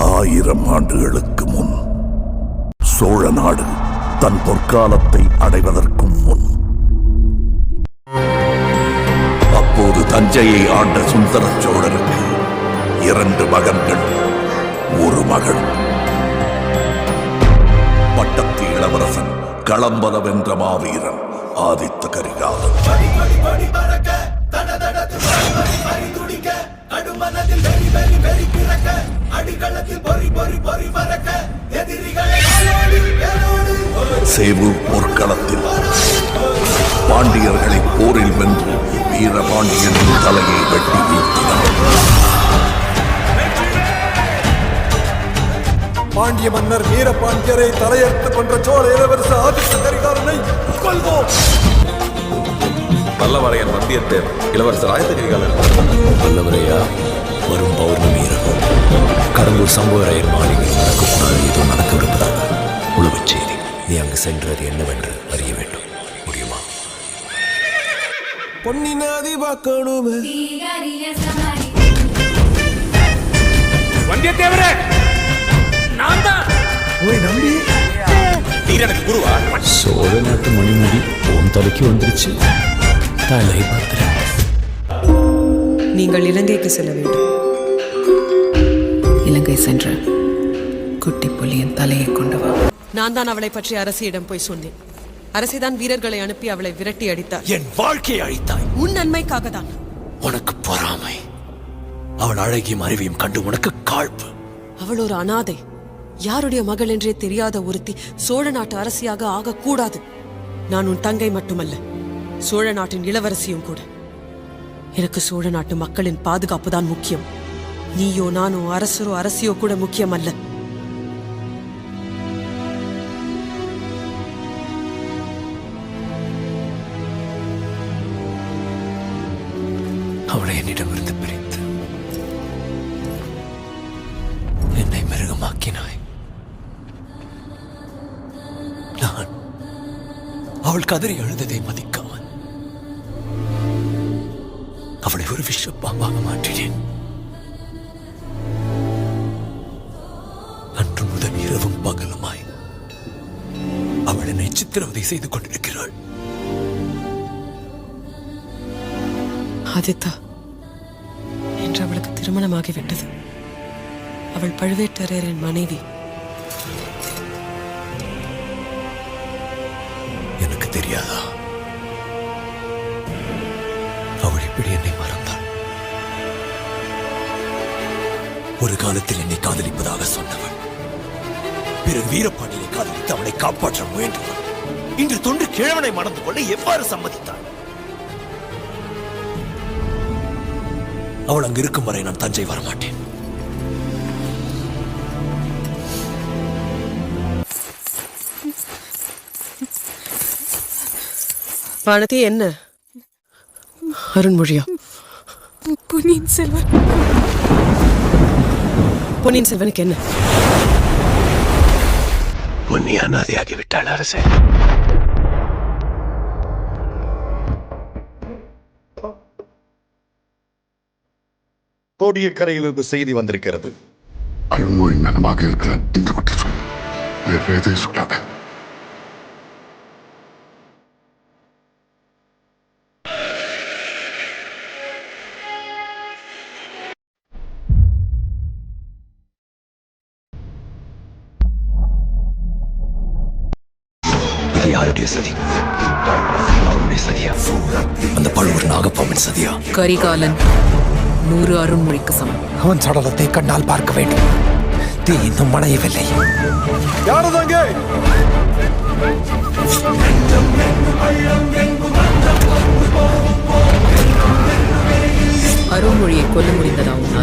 1000 ஆண்டுகளுக்கு முன் சோழ நாடு தன் பொற்காலத்தை அடைவதற்கும் முன், அப்போது தஞ்சையை ஆண்ட சுந்தர சோழருக்கு 2 மகன்கள், 1 மகள். பட்டத்து இளவரசன், களம்பல வென்ற மாவீரன் ஆதித்த கரிகாலன். சேவூர் போர்க்களத்தில் பாண்டியர்களை போரில் வென்று வீரபாண்டியனின் தலையை வெட்டி வீழ்த்தினார். பாண்டிய மன்னர் வீரபாண்டியரை தலையெடுத்து கொன்ற சோழ இளவரச ஆதித்த கரிகாலனை கொல்வோம். பல்லவரையன் வந்தியத்தேவன் இளவரசர் ஆதித்த கரிகாலன். பல்லவரையா, வரும் பௌர்ணமி இரவு கடம்பூர் சம்புவரையர் மாளிகையில் நடக்கக்கூடாது ஏதோ நடக்கவிருப்பதாக உளவுச் செய்தி. நீ அங்கு சென்றது என்னவென்று அறிய வேண்டும். முடியுமா? பொன்னினாதி பார்க்கணுமே. வந்தியத்தேவரே, நான் தான். ஓய் நம்பி, நீர் எனக்கு குருவா? சோழ நாட்டு மணிமுடி உன் தலைக்கு வந்துருச்சு. தலை பத்திரம். நீங்கள் இலங்கைக்கு செல்ல வேண்டும். இலங்கை சென்று குட்டி புலியின் தலையை கொண்டு வா. நான் தான் அவளை பற்றி அரசியிடம் போய் சொன்னேன். அரசிதான் வீரர்களை அனுப்பி அவளை விரட்டி அடித்தார். என் வாழ்க்கையை அழித்தாய். உன் நன்மைக்காக தான். உனக்கு பொறாமை. அவள் அழகியும் அறிவியும் கண்டு உனக்கு காழ்ப்பு. அவள் ஒரு அனாதை, யாருடைய மகள் என்றே தெரியாத ஒருத்தி சோழ நாட்டு அரசியாக ஆகக்கூடாது. நான் உன் தங்கை மட்டுமல்ல, சோழ நாட்டின் இளவரசியும் கூட. எனக்கு சோழ நாட்டு மக்களின் பாதுகாப்பு தான் முக்கியம். நீயோ நானோ அரசரோ அரசியோ கூட முக்கியம் அல்ல. அவளை என்னிடமிருந்து பிரித்து என்னை மிருகமாக்கினாய். நான் அவள் கதறி எழுந்ததை மதிக்காமல் அவளை ஒரு விஷப்பாம்பாக மாற்றினேன். அன்று முதல் இரவும் பகலுமாய் அவள் என்னை சித்திரவதை செய்து கொண்டிருக்கிறாள். ஆதித்தா, என்று அவளுக்கு திருமணமாகிவிட்டது. அவள் பழுவேட்டரையரின் மனைவி. எனக்கு தெரியாதா? அவள் இப்படி என்னை மறந்தாள். ஒரு காலத்தில் என்னை காதலிப்பதாக சொன்னவள், பிறகு வீரபாண்டியனை காதலித்து அவனை காப்பாற்ற முயன்றவள், இன்று தொண்டு கிழவனை மணந்து கொள்ள எவ்வாறு சம்மதித்தாள்? அவள் அங்கு இருக்கும் வரை நான் தஞ்சை வரமாட்டேன். வானதி, என்ன அருண்மொழியா? பொன்னியின் செல்வன். பொன்னியின் செல்வனுக்கு என்ன? பொன்னி அனாதையாகிவிட்டாள் அரசே. கோடியக்கரையிலிருந்து செய்தி வந்திருக்கிறது. அருண்மொழி நலமாக இருக்கிறான் என்று மட்டும் சொல், வேறு எதையும் சொல்லாத. இது யாருடைய சதி? அவருடைய சதியா? அந்த பழுவூர் நாகப்பாவின் சதியா? கரிகாலன் 100 அருண்மொழிக்கு சமம். அவன் சடலத்தை கண்ணால் பார்க்க வேண்டும். தீ இன்னும் மழையவில்லை. யாரதாங்க? அருண்மொழியை கொல்ல முடிந்ததா உன்னால்?